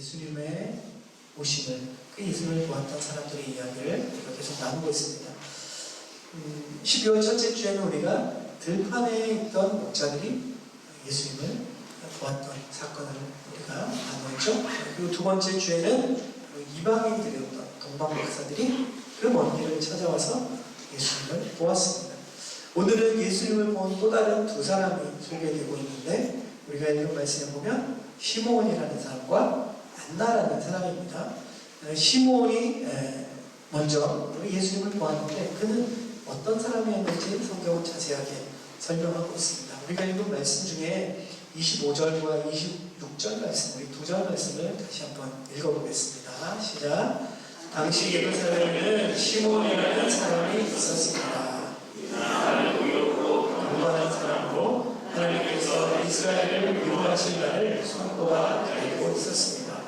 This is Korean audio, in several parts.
예수님의 오심을, 그 예수님을 보았던 사람들의 이야기를 우리가 계속 나누고 있습니다. 12월 첫째 주에는 우리가 들판에 있던 목자들이 예수님을 보았던 사건을 우리가 나누었죠. 그리고 두 번째 주에는 이방인들이었던 동방 박사들이 그 먼 길을 찾아와서 예수님을 보았습니다. 오늘은 예수님을 본 또 다른 두 사람이 소개되고 있는데, 우리가 읽은 말씀에 보면 시므온이라는 사람과 안나라는 사람입니다. 시므온이 먼저 예수님을 보았는데 그는 어떤 사람이었는지 성경은 자세하게 설명하고 있습니다. 우리가 읽은 말씀 중에 25절과 26절 말씀, 우리 두 절 말씀을 다시 한번 읽어보겠습니다. 시작. 당시 예루살렘에는 시므온이라는 사람이 있었습니다. 강건한 사람으로 하나님께서 이스라엘을 미워하신 날을 손꼽아 기다리고 있었습니다.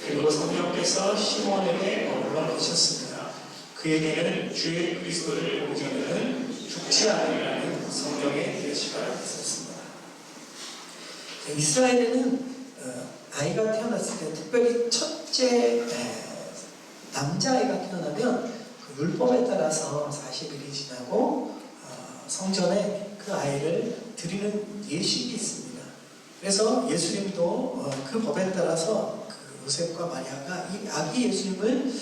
그리고 성령께서 시므온에게 머물러 계셨습니다. 그에게는 주의 그리스도를 보기 전에는 죽지 않으리라는 성경의 예시가 있었습니다. 이스라엘에는 아이가 태어났을 때, 특별히 첫째 남자아이가 태어나면 그 율법에 따라서 40일이 지나고 성전에 그 아이를 드리는 예식이 있습니다. 그래서 예수님도 그 법에 따라서 그 요셉과 마리아가 이 아기 예수님을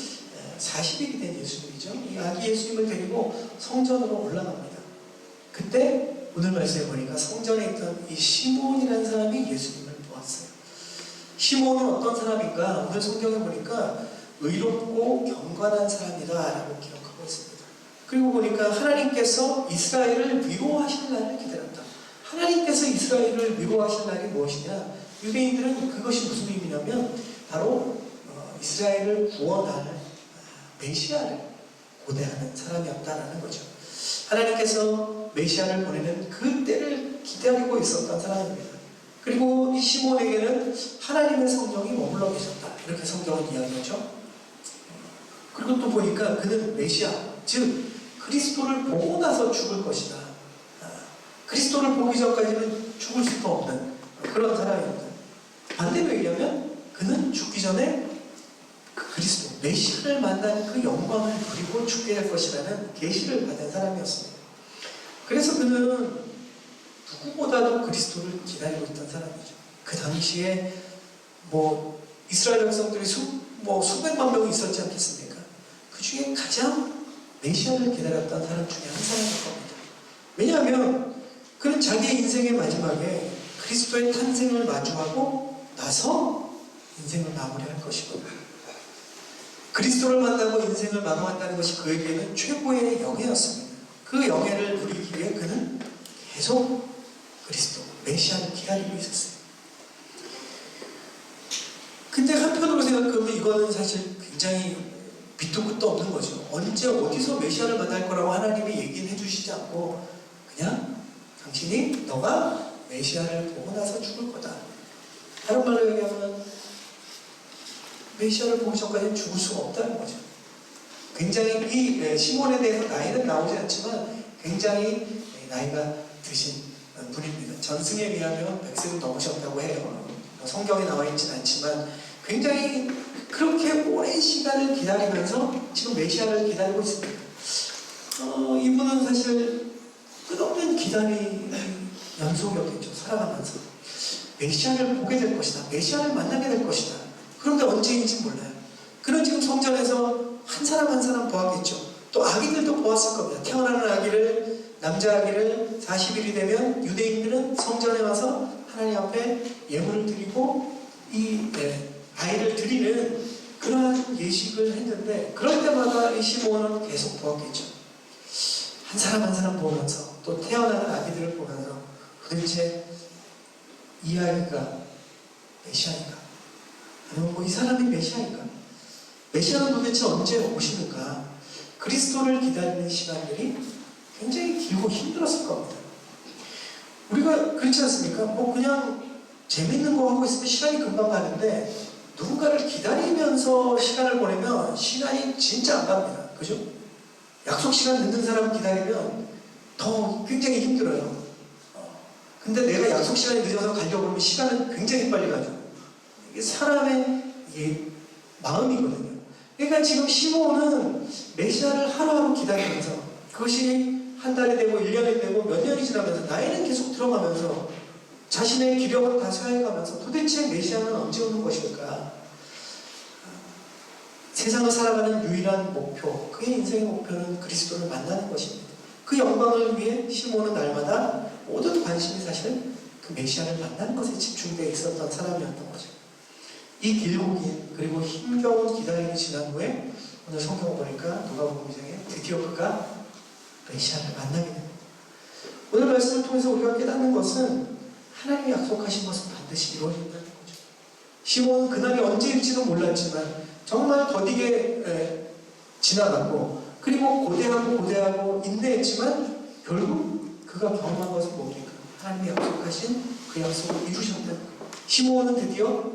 40일이 된 예수님이죠. 이 아기 예수님을 데리고 성전으로 올라갑니다. 그때 오늘 말씀에 보니까 성전에 있던 이 시므온이라는 사람이 예수님을 보았어요. 시므온은 어떤 사람인가? 오늘 성경에 보니까 의롭고 경건한 사람이다 라고 기록하고 있습니다. 그리고 보니까 하나님께서 이스라엘을 미워하실 날을 기다렸다. 하나님께서 이스라엘을 미워하실 날이 무엇이냐? 유대인들은 그것이 무슨 의미냐면 바로 이스라엘을 구원할 메시아를 고대하는 사람이었다라는 거죠. 하나님께서 메시아를 보내는 그 때를 기다리고 있었던 사람입니다. 그리고 이 시몬에게는 하나님의 성령이 머물러 계셨다. 이렇게 성경은 이야기하죠. 그리고 또 보니까 그는 메시아, 즉 그리스도를 보고 나서 죽을 것이다. 그리스도를 보기 전까지는 죽을 수도 없는 그런 사람입니다. 반대로 얘기하면 그는 죽기 전에 그 그리스도, 메시아를 만나는 그 영광을 누리고 죽게 될 것이라는 계시를 받은 사람이었습니다. 그래서 그는 누구보다도 그리스도를 기다리고 있던 사람이죠. 그 당시에 이스라엘 백성들이 수백만 명이 있었지 않겠습니까? 그 중에 가장 메시아를 기다렸던 사람 중에 한 사람일 겁니다. 왜냐하면 그는 자기의 인생의 마지막에 그리스도의 탄생을 마주하고 나서 인생을 마무리할 것이고, 그리스도를 만나고 인생을 마감한다는 것이 그에게는 최고의 영예였습니다. 그 영예를 누리기 위해 그는 계속 그리스도, 메시아를 기다리고 있었어요. 근데 한편으로 생각하면 이거는 사실 굉장히 밑도 끝도 없는 거죠. 언제 어디서 메시아를 만날 거라고 하나님이 얘기는 해주시지 않고 그냥 당신이 너가 메시아를 보고 나서 죽을 거다. 다른 말로 얘기하면 메시아를 보기 전까지는 죽을 수가 없다는 거죠. 굉장히 이 시몬에 대해서 나이는 나오지 않지만 굉장히 나이가 드신 분입니다. 전승에 비하면 100세도 넘으셨다고 해요. 성경에 나와 있지는 않지만 굉장히 그렇게 오랜 시간을 기다리면서 지금 메시아를 기다리고 있습니다. 이분은 사실 끝없는 기다림의 연속이었겠죠. 살아가면서 메시아를 보게 될 것이다, 메시아를 만나게 될 것이다. 그런데 언제인지 몰라요. 그는 지금 성전에서 한 사람 한 사람 보았겠죠. 또 아기들도 보았을 겁니다. 태어나는 아기를, 남자 아기를 40일이 되면 유대인들은 성전에 와서 하나님 앞에 예물을 드리고 이 아이를 드리는 그러한 예식을 했는데, 그럴 때마다 이 시므온은 계속 보았겠죠. 한 사람 한 사람 보면서, 또 태어나는 아기들을 보면서 도대체 이 아이가 메시아인가? 아니면 이 사람이 메시아인가? 메시아는 도대체 언제 오시는가? 그리스도를 기다리는 시간들이 굉장히 길고 힘들었을 겁니다. 우리가 그렇지 않습니까? 그냥 재밌는 거 하고 있으면 시간이 금방 가는데 누군가를 기다리면서 시간을 보내면 시간이 진짜 안 갑니다. 그죠? 약속 시간 늦는 사람 기다리면 더 굉장히 힘들어요. 근데 내가 약속 시간이 늦어서 가려고 하면 시간은 굉장히 빨리 가죠. 이게 사람의 이게 마음이거든요. 그러니까 지금 시므온은 메시아를 하루하루 기다리면서 그것이 한 달이 되고 1년이 되고 몇 년이 지나면서 나이는 계속 들어가면서 자신의 기력은 다 쇠해가면서 도대체 메시아는 언제 오는 것일까? 세상을 살아가는 유일한 목표, 그의 인생의 목표는 그리스도를 만나는 것입니다. 그 영광을 위해 시므온은 날마다 모든 관심이 사실 그 메시아를 만나는 것에 집중되어 있었던 사람이었던 거죠. 이 길고 긴 그리고 힘겨운 기다림이 지난 후에 오늘 성경을 보니까 누가복음 2장에 드디어 그가 메시아를 만나게 됩니다. 오늘 말씀을 통해서 우리가 깨닫는 것은 하나님이 약속하신 것은 반드시 이루어진다는 거죠. 시므온은 그날이 언제일지도 몰랐지만 정말 더디게 지나갔고 그리고 고대하고 인내했지만 결국 그가 경험한 것은 뭡니까? 하나님이 약속하신 그 약속을 이루셨다는 거예요. 시므온은 드디어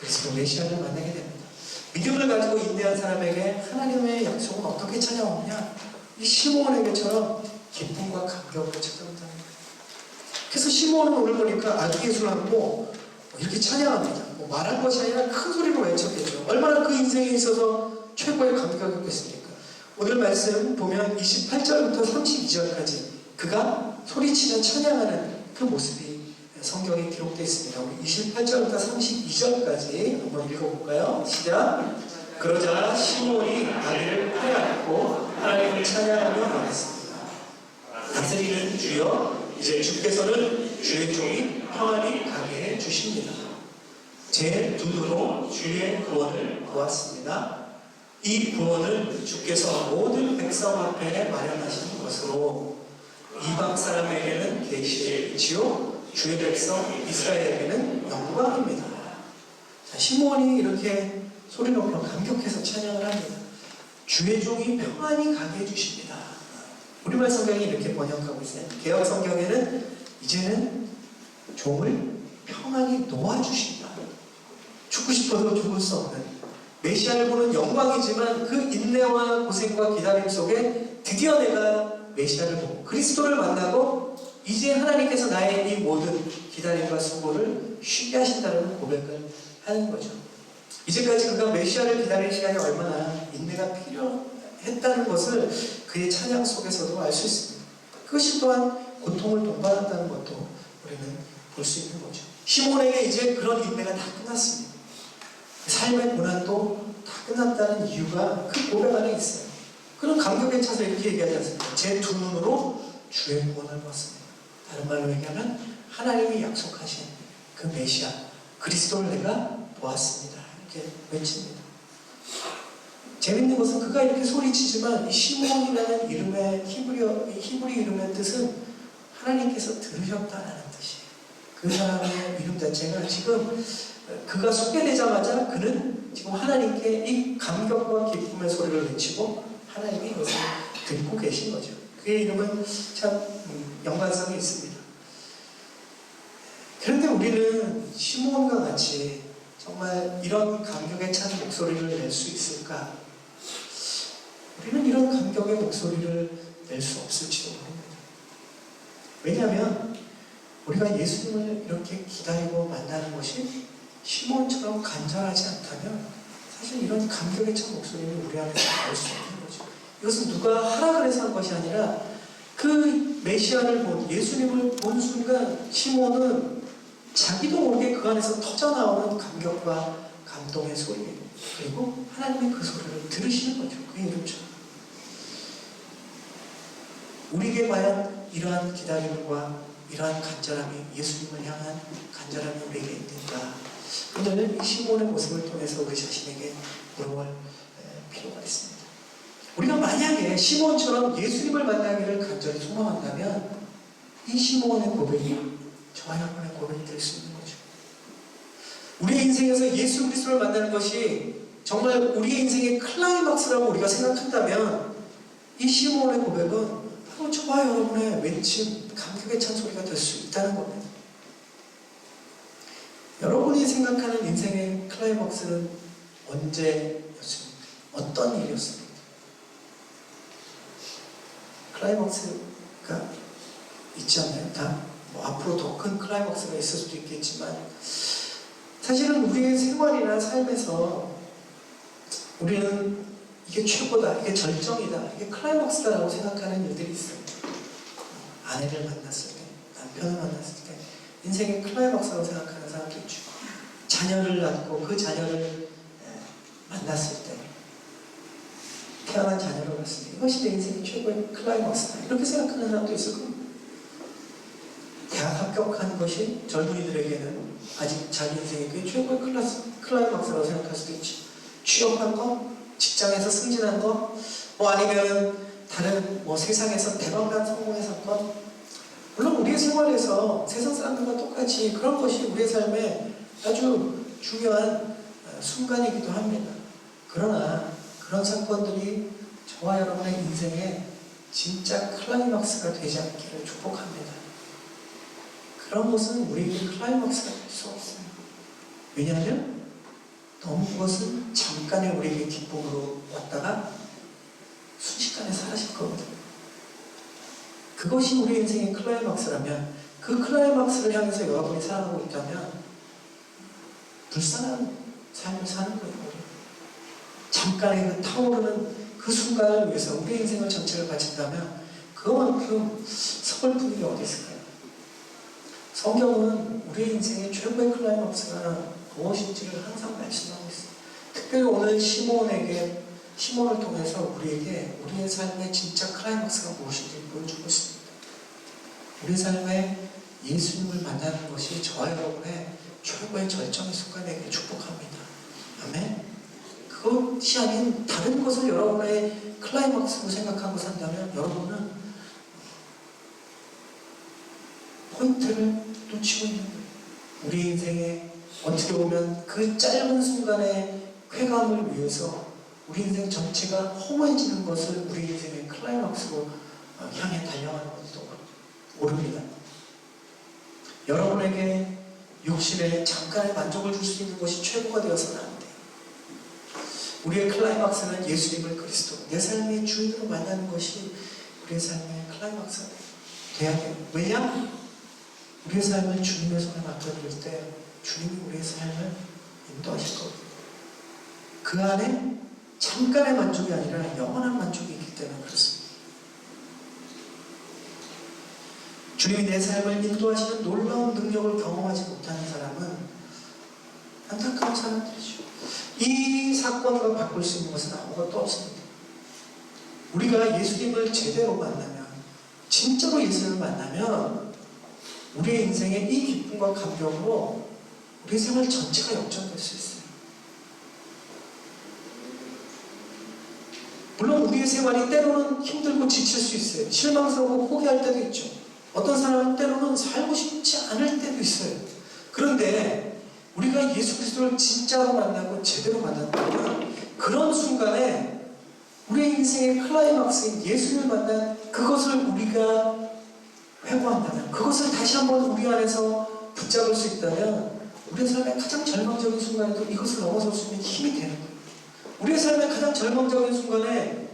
그리스도 메시아를 만나게 됩니다. 믿음을 가지고 인내한 사람에게 하나님의 약속은 어떻게 찾아오느냐? 이 시므온에게처럼 기쁨과 감격으로 찾아온다는 거예요. 그래서 시므온은 오늘 보니까 아주 예술하고 이렇게 찬양합니다. 말한 것이 아니라 큰 소리로 외쳤겠죠. 얼마나 그 인생에 있어서 최고의 감격이었겠습니까? 오늘 말씀 보면 28절부터 32절까지 그가 소리치며 찬양하는 그 모습이 성경에 기록되어 있습니다. 우리 28절부터 32절까지 한번 읽어볼까요? 시작! 그러자 시므온이 아들을 팔에 안고 하나님을 찬양하며 말했습니다. 다스리는 주여, 이제 주께서는 주의 종이 평안히 가게 해주십니다. 제 눈으로 주의 구원을 보았습니다. 이 구원은 주께서 모든 백성 앞에 마련하신 것으로 이방 사람에게는 계시의 빛이요 주의 백성 이스라엘에게는 영광입니다. 자, 시므온이 이렇게 소리 높여 감격해서 찬양을 합니다. 주의 종이 평안히 가게 해주십니다. 우리말 성경이 이렇게 번역하고 있어요. 개역 성경에는 이제는 종을 평안히 놓아주신다. 죽고 싶어도 죽을 수 없는 메시아를 보는 영광이지만 그 인내와 고생과 기다림 속에 드디어 내가 메시아를 보고 그리스도를 만나고 이제 하나님께서 나의 이 모든 기다림과 수고를 쉬게 하신다는 고백을 하는 거죠. 이제까지 그가 메시아를 기다릴 시간이 얼마나 인내가 필요했다는 것을 그의 찬양 속에서도 알 수 있습니다. 그것이 또한 고통을 동반한다는 것도 우리는 볼 수 있는 거죠. 시몬에게 이제 그런 인내가 다 끝났습니다. 삶의 고난도 다 끝났다는 이유가 그 고백 안에 있어요. 그런 감격에 차서 이렇게 얘기하지 않습니까? 제 두 눈으로 주의 구원을 봤습니다. 다른 말로 얘기하면 하나님이 약속하신 그 메시아 그리스도를 내가 보았습니다. 이렇게 외칩니다. 재밌는 것은 그가 이렇게 소리치지만 이 시므온이라는 이름의 히브리 이름의 뜻은 하나님께서 들으셨다라는 뜻이에요. 그 사람의 이름 자체가 지금 그가 소개되자마자 그는 지금 하나님께 이 감격과 기쁨의 소리를 외치고 하나님이 이것을 듣고 계신 거죠. 그의 이름은 참 연관성이 있습니다. 그런데 우리는 시므온과 같이 정말 이런 감격에 찬 목소리를 낼 수 있을까? 우리는 이런 감격의 목소리를 낼 수 없을지도 모릅니다. 왜냐하면 우리가 예수님을 이렇게 기다리고 만나는 것이 시몬처럼 간절하지 않다면 사실 이런 감격에 찬 목소리를 우리 안에서 나올 수 없는 거죠. 이것은 누가 하라 그래서 한 것이 아니라 그 메시아를 본 예수님을 본 순간 시몬은 자기도 모르게 그 안에서 터져나오는 감격과 감동의 소리 그리고 하나님이 그 소리를 들으시는 거죠. 그 이름처럼. 우리에게 과연 이러한 기다림과 이러한 간절함이 예수님을 향한 간절함이 우리에게 있는가? 오늘 이 시몬의 모습을 통해서 우리 자신에게 물어볼 필요가 있습니다. 우리가 만약에 시몬처럼 예수님을 만나기를 간절히 소망한다면 이 시몬의 고백이 저와 여러분의 고백이 될 수 있는 거죠. 우리의 인생에서 예수 그리스도를 만나는 것이 정말 우리의 인생의 클라이막스라고 우리가 생각한다면 이 시몬의 고백은 바로 저와 여러분의 외침, 감격에 찬 소리가 될 수 있다는 겁니다. 여러분이 생각하는 인생의 클라이막스는 언제였습니까? 어떤 일이었습니까? 클라이막스가 있지 않나요? 다 앞으로 더 큰 클라이막스가 있을 수도 있겠지만 사실은 우리의 생활이나 삶에서 우리는 이게 최고다, 이게 절정이다, 이게 클라이막스다라고 생각하는 일들이 있어요. 아내를 만났을 때, 남편을 만났을 때 인생의 클라이막스라고 생각하는 사람도 있죠. 자녀를 낳고 그 자녀를 만났을 때, 태어난 자녀를 봤을 때 이것이 내 인생의 최고의 클라이막스다, 이렇게 생각하는 사람도 있을 겁니다. 대학 합격하는 것이 젊은이들에게는 아직 자기 인생의 그 최고의 클라이막스라고 생각할 수도 있지. 취업한 거, 직장에서 승진한 거, 뭐 아니면 다른 뭐 세상에서 대박난 성공의 사건, 물론 우리의 생활에서 세상 사람들과 똑같이 그런 것이 우리의 삶에 아주 중요한 순간이기도 합니다. 그러나 그런 사건들이 저와 여러분의 인생에 진짜 클라이막스가 되지 않기를 축복합니다. 그런 것은 우리에게 클라이막스가 될 수 없어요. 왜냐하면 너무 그것은 잠깐의 우리에게 기쁨으로 왔다가 순식간에 사라질 거거든요. 그것이 우리 인생의 클라이막스라면, 그 클라이막스를 향해서 여러분이 살아가고 있다면 불쌍한 삶을 사는 거예요. 잠깐의 그 타오르는 그 순간을 위해서 우리 인생을 전체를 바친다면 그만큼 서글픈 일이 어디 있을까요? 성경은 우리 인생의 최고의 클라이막스가 무엇인지를 항상 말씀하고 있어요. 특별히 오늘 시몬을 통해서 우리에게 우리의 삶의 진짜 클라이막스가 무엇인지 보여주고 있습니다. 우리 삶에 예수님을 만나는 것이 저와 여러분의 최고의 절정의 순간에게 축복합니다. 아멘. 그것이 아닌 다른 것을 여러분의 클라이막스로 생각하고 산다면 여러분은 포인트를 놓치고 있는 거예요. 우리 인생에 어떻게 보면 그 짧은 순간의 쾌감을 위해서 우리 인생 전체가 허무해지는 것을 우리 인생의 클라이막스로 향해 달려가는 것도 모릅니다. 여러분에게 육신에 잠깐의 만족을 줄 수 있는 것이 최고가 되어서는 안 돼요. 우리의 클라이막스는 예수님을 그리스도, 내 삶의 주인으로 만나는 것이 우리의 삶의 클라이막스가 돼야 돼요. 왜냐? 우리의 삶을 주님의 손에 맡겨드릴 때 주님이 우리의 삶을 인도하실 겁니다. 그 안에 잠깐의 만족이 아니라 영원한 만족이 있기 때문에 그렇습니다. 주님이 내 삶을 인도하시는 놀라운 능력을 경험하지 못하는 사람은 안타까운 사람들이죠. 이 사건과 바꿀 수 있는 것은 아무것도 없습니다. 우리가 예수님을 제대로 만나면, 진짜로 예수님을 만나면 우리의 인생의 이 기쁨과 감격으로 우리의 생활 전체가 역전될 수 있어요. 물론 우리의 생활이 때로는 힘들고 지칠 수 있어요. 실망스럽고 포기할 때도 있죠. 어떤 사람은 때로는 살고 싶지 않을 때도 있어요. 그런데 우리가 예수 그리스도를 진짜로 만나고 제대로 만난다면 그런 순간에 우리의 인생의 클라이막스인 예수를 만난 그것을 우리가 회고한다면, 그것을 다시 한번 우리 안에서 붙잡을 수 있다면 우리의 삶의 가장 절망적인 순간에도 이것을 넘어설 수 있는 힘이 되는 거예요. 우리의 삶의 가장 절망적인 순간에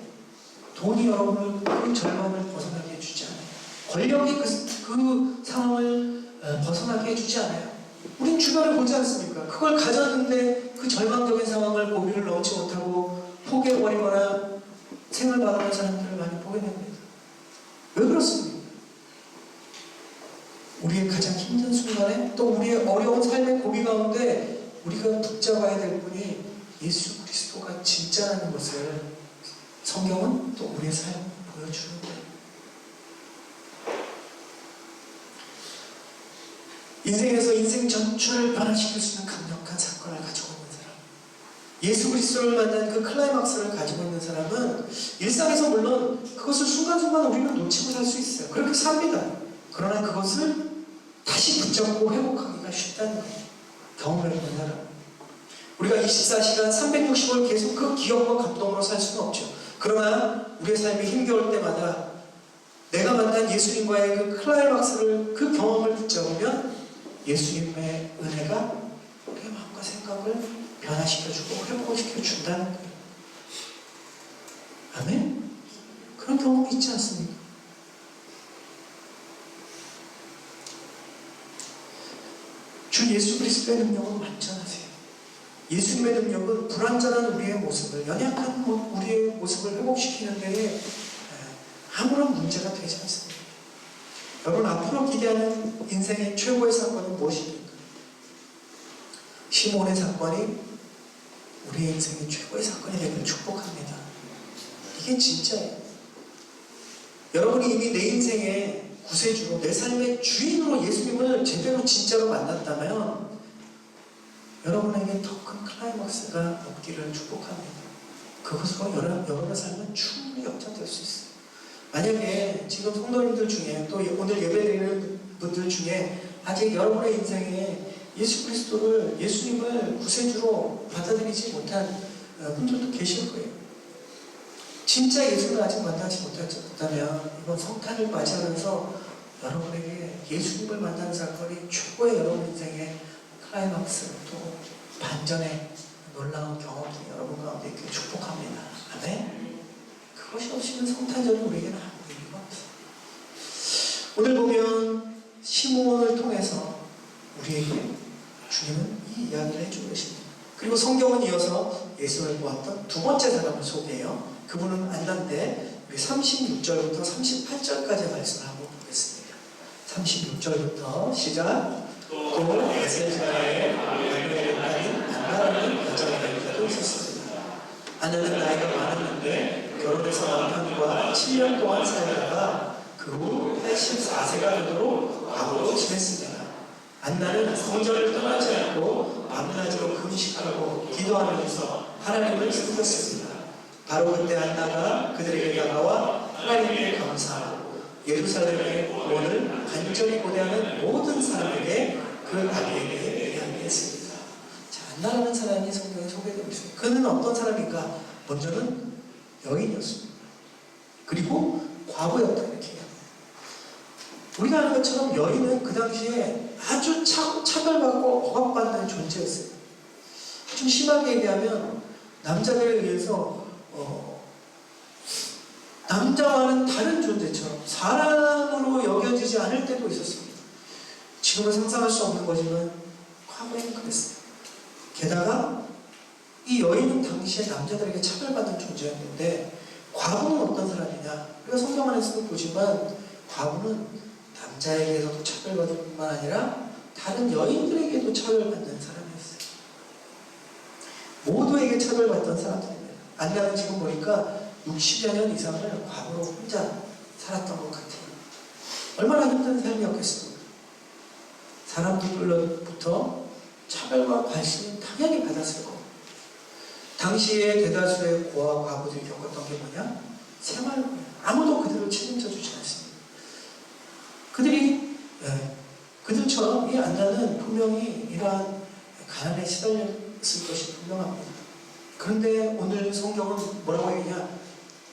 돈이 여러분을 그 절망을 벗어나게 해주지 않아요. 권력이 그 상황을 벗어나게 해주지 않아요. 우린 주변을 보지 않습니까? 그걸 가졌는데 그 절망적인 상황을 고비를 넘지 못하고 포기해버리거나 생활받아온 사람들을 많이 보게 됩니다. 왜 그렇습니까? 우리의 가장 힘든 순간에 또 우리의 어려운 삶의 고비 가운데 우리가 붙잡아야 될 분이 예수 그리스도가 진짜라는 것을 성경은 또 우리의 삶을 보여주는 거예요. 인생에서 인생 전체를 변화시킬 수 있는 강력한 사건을 가지고 있는 사람, 예수 그리스도를 만난 그 클라이막스를 가지고 있는 사람은 일상에서 물론 그것을 순간순간 우리는 놓치고 살 수 있어요. 그렇게 삽니다. 그러나 그것을 다시 붙잡고 회복하기가 쉽다는 거예요. 경험해본 사람. 우리가 24시간 365일 계속 그 기억과 감동으로 살 수는 없죠. 그러나 우리의 삶이 힘겨울 때마다 내가 만난 예수님과의 그 클라이막스를, 그 경험을 붙잡으면 예수님의 은혜가 우리의 마음과 생각을 변화시켜주고 회복시켜준다는 거예요. 아멘? 그런 경험이 있지 않습니까? 주 예수 그리스도의 능력은 완전하세요. 예수님의 능력은 불완전한 우리의 모습을, 연약한 우리의 모습을 회복시키는 데에 아무런 문제가 되지 않습니다. 여러분, 앞으로 기대하는 인생의 최고의 사건은 무엇입니까? 시몬의 사건이 우리의 인생의 최고의 사건이 되기를 축복합니다. 이게 진짜예요. 여러분이 이미 내 인생의 구세주로, 내 삶의 주인으로 예수님을 제대로 진짜로 만났다면 여러분에게 더 큰 클라이막스가 없기를 축복합니다. 그것으로 여러분의 삶은 충분히 역전될 수 있어요. 만약에 지금 성도님들 중에, 또 오늘 예배드리는 분들 중에 아직 여러분의 인생에 예수 그리스도를, 예수님을 구세주로 받아들이지 못한 분들도 계실 거예요. 진짜 예수를 아직 만나지 못했다면 이번 성탄을 맞이하면서 여러분에게 예수님을 만나는 사건이 최고의 여러분 인생의 클라이막스, 또 반전의 놀라운 경험이 여러분 가운데 있기를 축복합니다. 아멘. 그것이 없이는 성탄절은 우리에게는 아무 의미가 없어요. 오늘 보면 시몬을 통해서 우리에게 주님은 이 이야기를 해주고 계십니다. 그리고 성경은 이어서 예수를 보았던 두 번째 사람을 소개해요. 그분은 안나인데 우리 36절부터 38절까지 말씀을 한번 보겠습니다. 36절부터 시작. 또 에셀자에 마누엘의 딸인 안나라는 여자가 있었습니다. 안나는 나이가 많았는데 결혼해서 남편과 7년 동안 살다가 그 후 84세가 되도록 과부로 지냈습니다. 안나는 성전을 떠나지 않고 밤낮으로 금식하고 기도하면서 하나님을 섬겼습니다. 바로 그때 안나가 그들에게 다가와 하나님께 감사하고 예루살렘의 구원을 간절히 고대하는 모든 사람에게 그 아비에게 이야기했습니다. 자, 안나라는 사람이 성경에 소개되고 있습니다. 그는 어떤 사람인가? 먼저는 여인이었습니다. 그리고 과부였다, 이렇게 해요. 우리가 아는 것처럼 여인은 그 당시에 아주 차별받고 억압받는 존재였어요. 좀 심하게 얘기하면 남자들에 의해서 남자와는 다른 존재처럼 사람으로 여겨지지 않을 때도 있었습니다. 지금은 상상할 수 없는 거지만 과거에는 그랬어요. 게다가 이 여인은 당시에 남자들에게 차별받는 존재였는데, 과부는 어떤 사람이냐? 우리가 성경 안에서도 보지만 과부는 남자에게서도 차별받을 뿐만 아니라 다른 여인들에게도 차별받는 사람이었어요. 모두에게 차별받던 사람들입니다. 안나는 지금 보니까 60여 년 이상을 과부로 혼자 살았던 것 같아요. 얼마나 힘든 삶이었겠습니까? 사람들로부터 차별과 관심을 당연히 받았을 거고, 당시에 대다수의 고아 과부들이 겪었던 게 뭐냐? 생활고요. 아무도 그들을 책임져 주지 않습니다. 그들처럼 이 안나는 분명히 이러한 가난에 시달렸을 것이 분명합니다. 그런데 오늘 성경은 뭐라고 얘기하냐?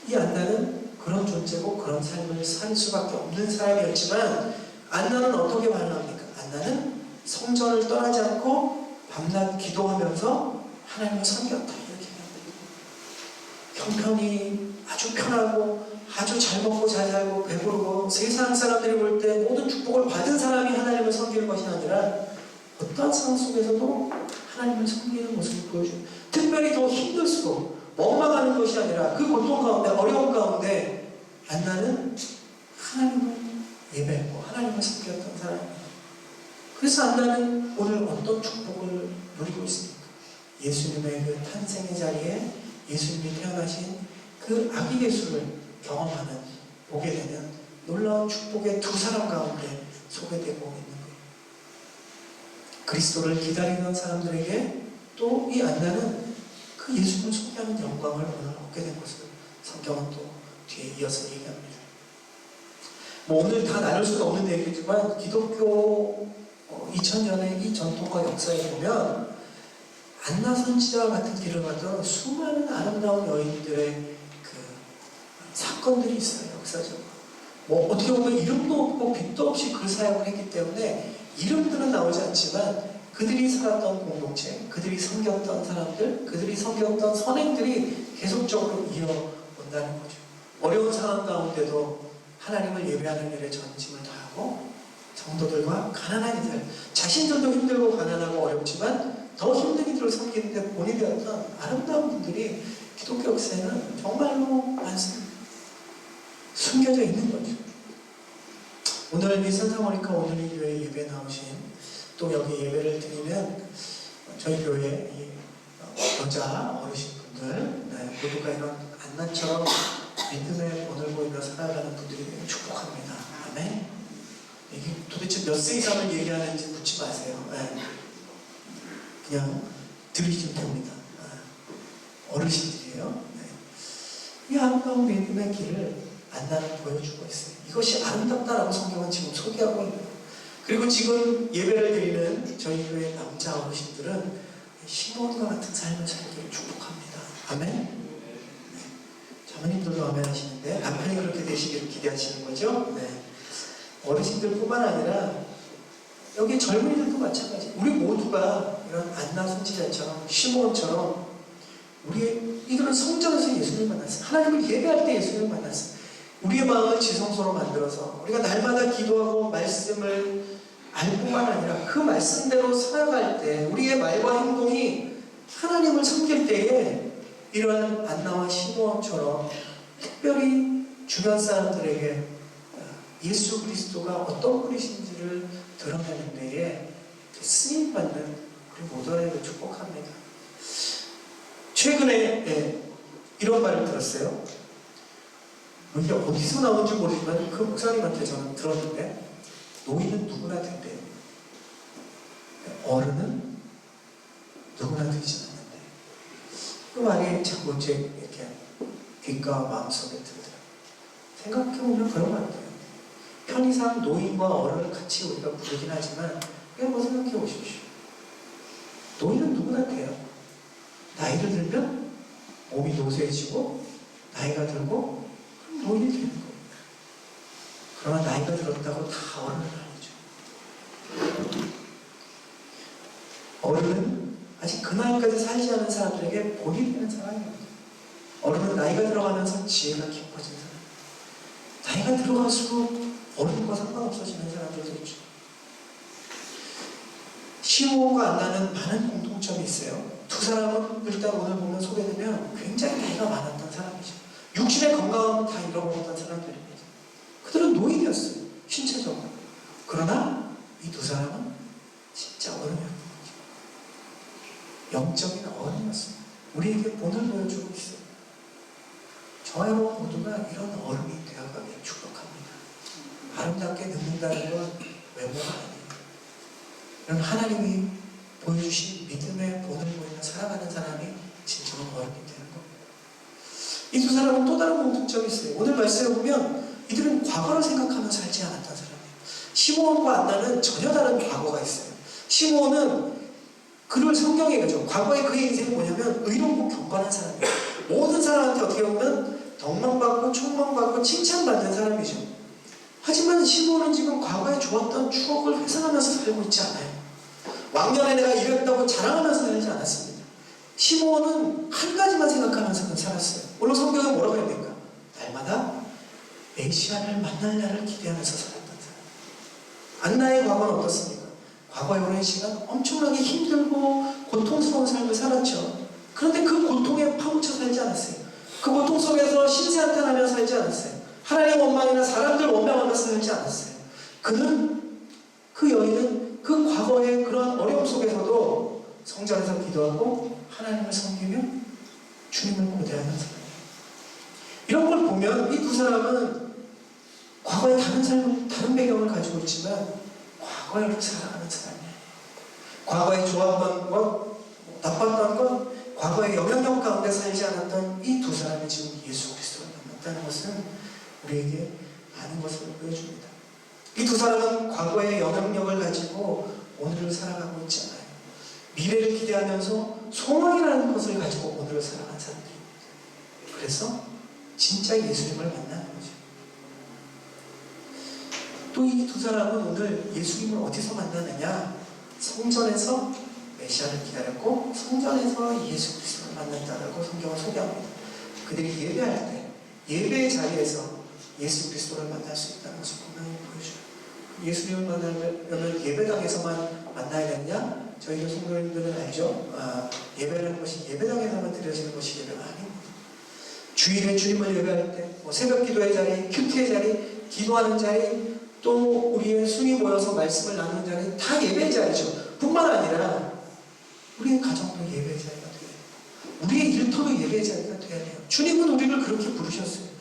이 안나는 그런 존재고 그런 삶을 살 수밖에 없는 사람이었지만, 안나는 어떻게 반응합니까? 안나는 성전을 떠나지 않고 밤낮 기도하면서 하나님을 섬겼다, 이렇게 합니다. 형편이 아주 편하고 아주 잘 먹고 잘 살고 배부르고 세상 사람들이 볼 때 모든 축복을 받은 사람이 하나님을 섬기는 것이 아니라 어떠한 상황 속에서도 하나님을 섬기는 모습을 보여줍니다. 특별히 더 힘들수록 원망하는 것이 아니라 그 고통 가운데, 어려움 가운데 안나는 하나님을 예배했고 하나님을 섬겼던 사람입니다. 그래서 안나는 오늘 어떤 축복을 누리고 있습니까? 예수님의 그 탄생의 자리에 예수님이 태어나신 그 아기 예수를 경험하는, 보게 되는 놀라운 축복의 두 사람 가운데 소개되고 있는 거예요. 그리스도를 기다리는 사람들에게 또 이 안나는 그 예수님을 소개하는 영광을 오늘 얻게 된 것을 성경은 또 뒤에 이어서 얘기합니다. 오늘 다 나눌 수는 없는 얘기지만 기독교 2000년의 이 전통과 역사에 보면 안나 선지자와 같은 길을 가던 수많은 아름다운 여인들의 사건들이 있어요. 역사적으로. 어떻게 보면 이름도 없고 빛도 없이 그 사역을 했기 때문에 이름들은 나오지 않지만 그들이 살았던 공동체, 그들이 섬겼던 사람들, 그들이 섬겼던 선행들이 계속적으로 이어온다는 거죠. 어려운 상황 가운데도 하나님을 예배하는 일에 전심을 다하고 성도들과 가난한 이들, 자신들도 힘들고 가난하고 어렵지만 더 힘든 이들 하나님들을 섬기는데 본이 되었던 아름다운 분들이 기독교 역사에는 정말로 많습니다. 숨겨져 있는 거죠. 오늘 이 산타모니카 오늘의 교회 예배 나오신, 또 여기 예배를 드리는 저희 교회 이 여자 어르신분들, 모두가 이런 안나처럼 믿음의 본을 보이며 살아가는 분들이 되게 축복합니다. 아멘. 이게 도대체 몇 세 이상을 얘기하는지 묻지 마세요. 그냥 들으시면 됩니다. 어르신들이에요. 이 아름다운 믿음의 길을 안나는 보여주고 있어요. 이것이 아름답다라고 성경은 지금 소개하고 있는 거예요. 그리고 지금 예배를 드리는 저희 교회 남자 어르신들은 시몬과 같은 삶을 살기를 축복합니다. 아멘. 자매님들도 아멘 하시는데 남편이 그렇게 되시기를 기대하시는 거죠? 네. 어르신들뿐만 아니라 여기 젊은이들도 마찬가지. 우리 모두가 이런 안나 선지자처럼 시몬처럼 이들은 성전에서 예수님을 만났어요. 하나님을 예배할 때 예수님을 만났어요. 우리의 마음을 지성소로 만들어서 우리가 날마다 기도하고 말씀을 알 뿐만 아니라 그 말씀대로 살아갈 때 우리의 말과 행동이 하나님을 섬길 때에 이러한 안나와 시몬처럼 특별히 주변 사람들에게 예수 그리스도가 어떤 분이신지를 드러내는 데에 쓰임받는 우리 모두를 축복합니다. 최근에 이런 말을 들었어요. 이게 어디서 나온지 모르지만 그 목사님한테 저는 들었는데, 노인은 누구나 된대요. 어른은 누구나 되지 않는데. 그 말이 자꾸 제 이렇게 귓가와 마음속에 들더라고요. 생각해보면 그런 것 같아요. 편의상 노인과 어른을 같이 우리가 부르긴 하지만 그냥 뭐 생각해 보십시오. 노인은 누구나 돼요. 나이를 들면 몸이 노쇠해지고 나이가 들고 그럼 노인이 되는 겁니다. 그러나 나이가 들었다고 다 어른은 아니죠. 어른은 아직 그 나이까지 살지 않은 사람들에게 본이 되는 사람입니다. 어른은 나이가 들어가면서 지혜가 깊어진 사람. 나이가 들어갈수록 어른과 상관없어지는 사람들도 있죠. 시몬과 안나는 많은 공통점이 있어요. 두 사람은 일단 오늘 보면 소개되면 굉장히 나이가 많았던 사람이죠. 육신의 건강은 다 잃어버렸던 사람들입니다. 그들은 노인이었어요. 신체적으로. 그러나 이 두 사람은 진짜 어른이었던 거죠. 영적인 어른이었습니다. 우리에게 본을 보여주고 있어요. 저와 여러분 모두가 이런 어른이 되어가기를 축복합니다. 아름답게 늙는다는 건 외모가 아니에요. 이런 하나님이 보여주신 믿음의 본을 보이며 살아가는 사람이 진정한 어른이 되는 겁니다. 이 두 사람은 또 다른 공통점이 있어요. 오늘 말씀을 보면 이들은 과거를 생각하며 살지 않았던 사람이에요. 시몬과 안나는 전혀 다른 과거가 있어요. 시몬은 그를 성경에 그죠. 과거의 그의 인생이 뭐냐면 의롭고 경건한 사람이에요. 모든 사람한테 어떻게 보면 덕망받고 촉망받고 칭찬받는 사람이죠. 하지만 시몬은 지금 과거에 좋았던 추억을 회상하면서 살고 있지 않아요. 왕년에 내가 이랬다고 자랑하면서 살지 않았습니다. 시몬은 한 가지만 생각하면서 살았어요. 오늘 성경에 뭐라고 해야 될까? 날마다 메시아를 만날 날을 기대하면서 살았던 사람. 안나의 과거는 어떻습니까? 과거에 오랜 시간 엄청나게 힘들고 고통스러운 삶을 살았죠. 그런데 그 고통에 파묻혀 살지 않았어요. 그 고통 속에서 신세한탄하며 살지 않았어요. 하나님 원망이나 사람들 원망하면서 살지 않았어요. 그 여인은 그 과거의 그런 어려움 속에서도 성전에서 기도하고 하나님을 섬기며 주님을 고대하는 사람이에요. 이런 걸 보면 이 두 사람은 과거에 다른 삶을, 다른 배경을 가지고 있지만 과거를 살아가는 사람이에요. 과거에 좋았던 것, 나빴던 것, 과거의 영향력 가운데 살지 않았던 이 두 사람이 지금 예수 그리스도를 만났다는 것은 우리에게 많은 것을 보여줍니다. 이 두 사람은 과거의 영향력을 가지고 오늘을 살아가고 있지 않아요. 미래를 기대하면서 소망이라는 것을 가지고 오늘을 살아가는 사람들입니다. 그래서 진짜 예수님을 만나는 거죠. 또 이 두 사람은 오늘 예수님을 어디서 만나느냐? 성전에서 메시아를 기다렸고 성전에서 예수 그리스도를 만난다라고 성경을 소개합니다. 그들이 예배할 때 예배의 자리에서 예수 그리스도를 만날 수 있다는 것을 분명히 보여줘요. 예수님을 만나려면 예배당에서만 만나야 되느냐? 저희 성도님들은 알죠? 예배라는 것이 예배당에서만 드려지는 것이 예배가 아닙니다. 주일에 주님을 예배할 때, 새벽 기도의 자리, 큐티의 자리, 기도하는 자리, 또 우리의 순위 모여서 말씀을 나누는 자리, 다 예배의 자리죠. 뿐만 아니라 우리의 가정도 예배의 자리가 돼야 돼요. 우리의 일터도 예배의 자리가 돼야 돼요. 주님은 우리를 그렇게 부르셨어요.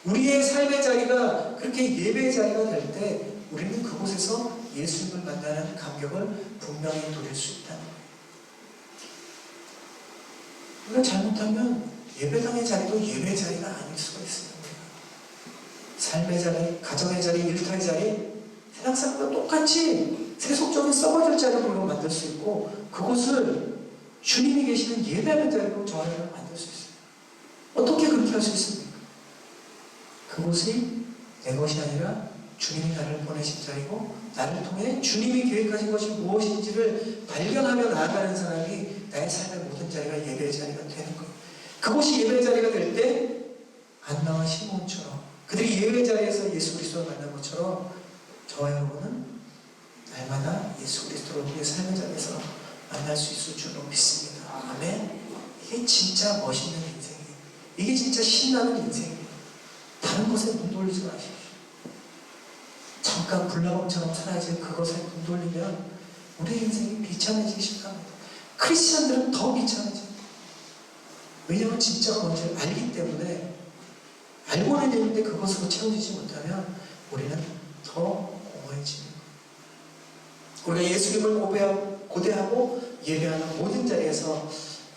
우리의 삶의 자리가 그렇게 예배의 자리가 될 때 우리는 그곳에서 예수님을 만나는 감격을 분명히 누릴 수 있다는 거예요. 우리가 잘못하면 예배당의 자리도 예배의 자리가 아닐 수가 있습니다. 삶의 자리, 가정의 자리, 일터의 자리, 세상 사람과 똑같이 세속적인 썩어질 자리로 우리가 만들 수 있고, 그곳을 주님이 계시는 예배하는 자리로 저희가 만들 수 있어요. 어떻게 그렇게 할 수 있습니까? 그곳이 내 것이 아니라 주님이 나를 보내신 자리고, 나를 통해 주님이 계획하신 것이 무엇인지를 발견하며 나아가는 사람이 나의 삶의 모든 자리가 예배의 자리가 되는 거예요. 그곳이 예배의 자리가 될 때 안나와 시몬처럼 그들이 예배의 자리에서 예수 그리스도를 만난 것처럼 저와 여러분은 날마다 예수 그리스도를 우리의 삶의 자리에서 만날 수 있을 줄로 믿습니다. 아멘. 이게 진짜 멋있는 인생이에요. 이게 진짜 신나는 인생이에요. 다른 것에 눈 돌리지 마십시오. 잠깐 불나방처럼 사라질 그것에 눈 돌리면 우리의 인생이 비참해지기 시작합니다. 크리스찬들은 더 비참해져요. 왜냐하면 진짜가 뭔지를 알기 때문에, 알고는 있는데 그것으로 채워지지 못하면 우리는 더 공허해집니다. 우리가 예수님을 고대하고 예배하는 모든 자리에서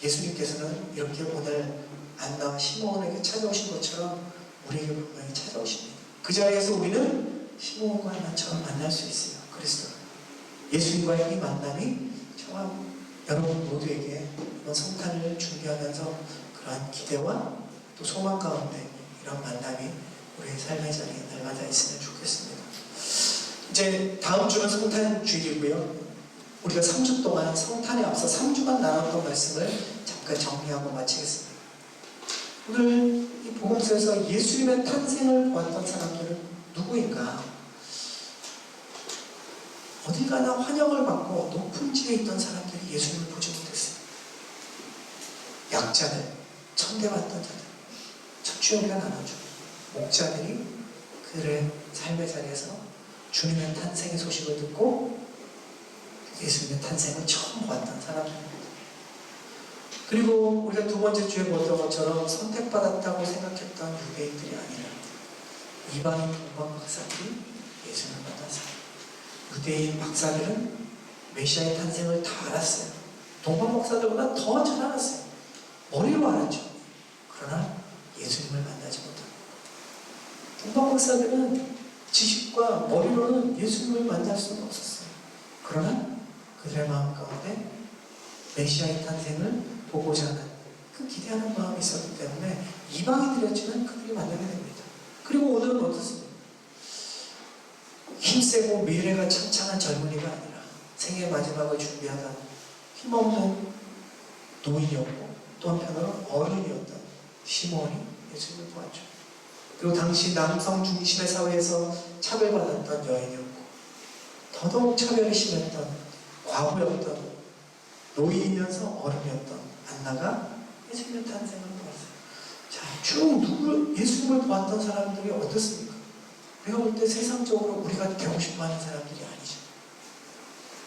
예수님께서는 이렇게 오늘 안나와 시몬에게 찾아오신 것처럼 우리에게 분명히 찾아오십니다. 그 자리에서 우리는 시몬과 안나처럼 만날 수 있어요. 그리스도 예수님과의 이 만남이 저와 여러분 모두에게 이번 성탄을 준비하면서 그러한 기대와 또 소망 가운데 이런 만남이 우리의 삶의 자리에 날마다 있으면 좋겠습니다. 이제 다음 주는 성탄 주일이고요. 우리가 3주 동안 성탄에 앞서 3주간 나눴던 말씀을 잠깐 정리하고 마치겠습니다. 오늘 이 복음서에서 예수님의 탄생을 보았던 사람들은 누구인가? 어딜 가나 환영을 받고 높은 지에 있던 사람들이 예수님을 보지 못했어요. 약자들, 천대받던 자들, 첫주역이라 나누죠. 목자들이 그들의 삶의 자리에서 주님의 탄생의 소식을 듣고 예수님의 탄생을 처음 보았던 사람들입니다. 그리고 우리가 두 번째 주에 보던 것처럼 선택받았다고 생각했던 유대인들이 아니라 이방인 동방 박사들이 예수님을 만난 사람. 유대인 박사들은 메시아의 탄생을 다 알았어요. 동방 박사들보다 더 잘 알았어요. 머리로 알았죠. 그러나 예수님을 만나지 못합니다. 동방 박사들은 지식과 머리로는 예수님을 만날 수는 없었어요. 그러나 그들의 마음 가운데 메시아의 탄생을 보고자 하는 그 기대하는 마음이 있었기 때문에 이방인들이었지만 그들이 만나게 됩니다. 그리고 오늘은 어떻습니까? 힘세고 미래가 창창한 젊은이가 아니라 생애 마지막을 준비하던 힘없는 노인이었고, 또 한편으로 어른이었던 시몬이 예수님을 보았죠. 그리고 당시 남성 중심의 사회에서 차별받았던 여인이었고, 더더욱 차별이 심했던 과부였던 노인이면서 어른이었던 안나가 예수님의 탄생을 보았어요. 자, 쭉 예수님을 보았던 사람들이 어떻습니까? 우리가 볼 때 세상적으로 우리가 되고 싶어 하는 사람들이 아니죠.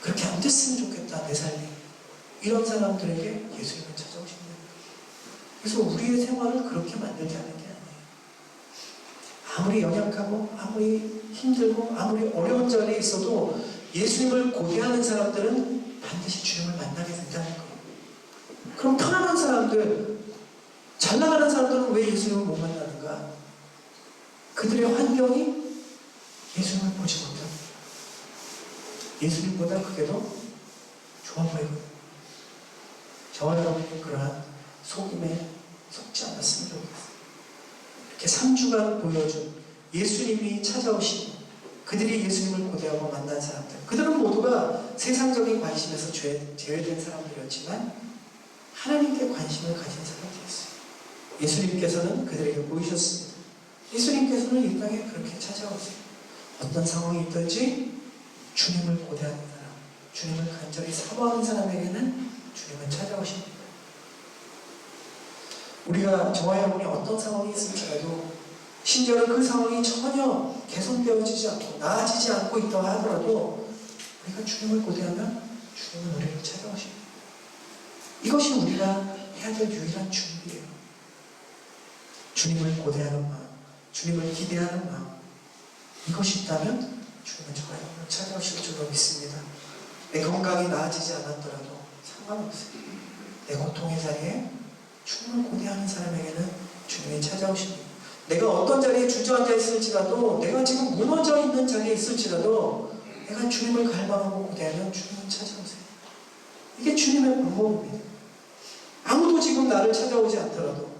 그렇게 안 됐으면 좋겠다, 내 삶이. 이런 사람들에게 예수님은 찾아오십니다. 그래서 우리의 생활을 그렇게 만들자는 게 아니에요. 아무리 연약하고, 아무리 힘들고, 아무리 어려운 자리에 있어도 예수님을 고대하는 사람들은 반드시 주님을 만나게 된다는 거예요. 그럼 편안한 사람들, 잘 나가는 사람들은 왜 예수님을 못 만나는가? 그들의 환경이 예수님을 보지 못합니다. 예수님보다 그게 더 좋아 보이거든요. 저와 여러분이 그러한 속임에 속지 않았으면 좋겠어요. 이렇게 3주간 보여준 예수님이 찾아오시고 그들이 예수님을 고대하고 만난 사람들, 그들은 모두가 세상적인 관심에서 제외된 사람들이었지만 하나님께 관심을 가진 사람들이었어요. 예수님께서는 그들에게 보이셨습니다. 예수님께서는 이 땅에 그렇게 찾아오세요. 어떤 상황이 있든지 주님을 고대하는 사람, 주님을 간절히 사모하는 사람에게는 주님은 찾아오십니다. 우리가 저와 여러분이 어떤 상황이 있을지라도, 심지어는 그 상황이 전혀 개선되어지지 않고 나아지지 않고 있다 하더라도 우리가 주님을 고대하면 주님은 우리를 찾아오십니다. 이것이 우리가 해야 될 유일한 준비예요. 주님을 고대하는 마음, 주님을 기대하는 마음, 이것이 있다면 주님은 저와 여러분을 찾아오실 줄로 믿습니다. 내 건강이 나아지지 않았더라도 상관없어요. 내 고통의 자리에 주님을 고대하는 사람에게는 주님이 찾아오십니다. 내가 어떤 자리에 주저앉아 있을지라도, 내가 지금 무너져 있는 자리에 있을지라도 내가 주님을 갈망하고 고대하면 주님은 찾아오세요. 이게 주님의 방법입니다. 아무도 지금 나를 찾아오지 않더라도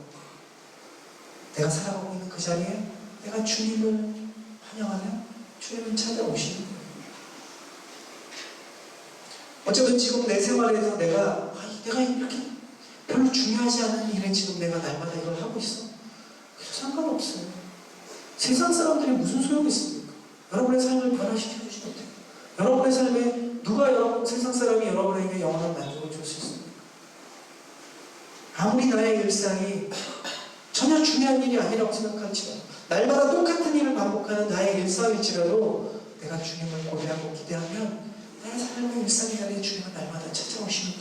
내가 살아가고 있는 그 자리에 내가 주님을 환영하면 주님은 찾아오시는 거예요. 어쩌면 지금 내 생활에서 내가 이렇게 별로 중요하지 않은 일에 지금 내가 날마다 이걸 하고 있어. 그래도 상관없어요. 세상 사람들이 무슨 소용이 있습니까? 여러분의 삶을 변화시켜주지 못해요. 여러분의 삶에 세상 사람이 여러분에게 영원한 만족을 줄 수 있습니까? 아무리 나의 일상이 전혀 중요한 일이 아니라고 생각할지라도, 날마다 똑같은 일을 반복하는 나의 일상일지라도 내가 주님을 고대하고 기대하면 나의 삶의 일상의 자리에 주님은 날마다 찾아오시는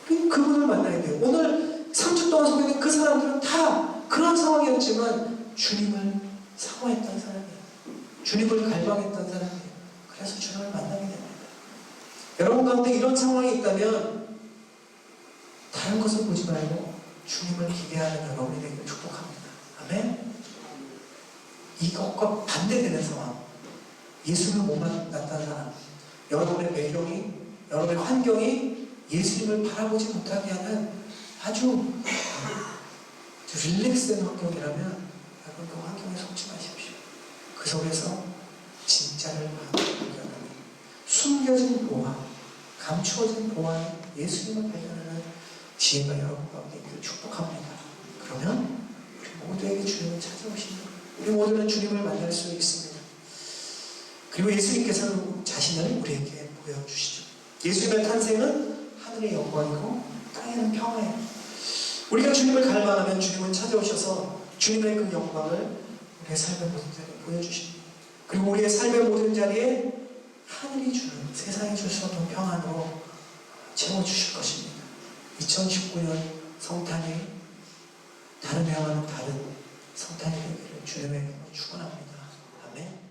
분이에요. 그분을 만나야 돼요. 오늘 3주 동안 소개된 그 사람들은 다 그런 상황이었지만 주님을 사모했던 사람이에요. 주님을 갈망했던 사람이에요. 그래서 주님을 만나게 됩니다. 여러분 가운데 이런 상황이 있다면 다른 것을 보지 말고 주님을 기대하는 여러분이 되기를 축복합니다. 아멘. 이것과 반대되는 상황, 예수를 못 만났다는 사람, 여러분의 배경이, 여러분의 환경이 예수님을 바라보지 못하게 하는 아주 릴렉스된 환경이라면 여러분 그 환경에 속지 마십시오. 그 속에서 진짜를 발견하는, 숨겨진 보화, 감추어진 보화인 예수님을 발견하는 지혜가 여러분 가운데 있기를 축복합니다. 그러면 우리 모두에게 주님을 찾아오십니다. 우리 모두는 주님을 만날 수 있습니다. 그리고 예수님께서는 자신을 우리에게 보여주시죠. 예수님의 탄생은 하늘의 영광이고 땅에는 평화예요. 우리가 주님을 갈망하면 주님은 찾아오셔서 주님의 그 영광을 우리의 삶의 모든 자리에 보여주십니다. 그리고 우리의 삶의 모든 자리에 하늘이 주는, 세상이 줄 수 없는 평안으로 채워주실 것입니다. 2019년 성탄이 다른 해와는 다른 성탄이 되기를 주님의 이름으로 축원합니다. 아멘.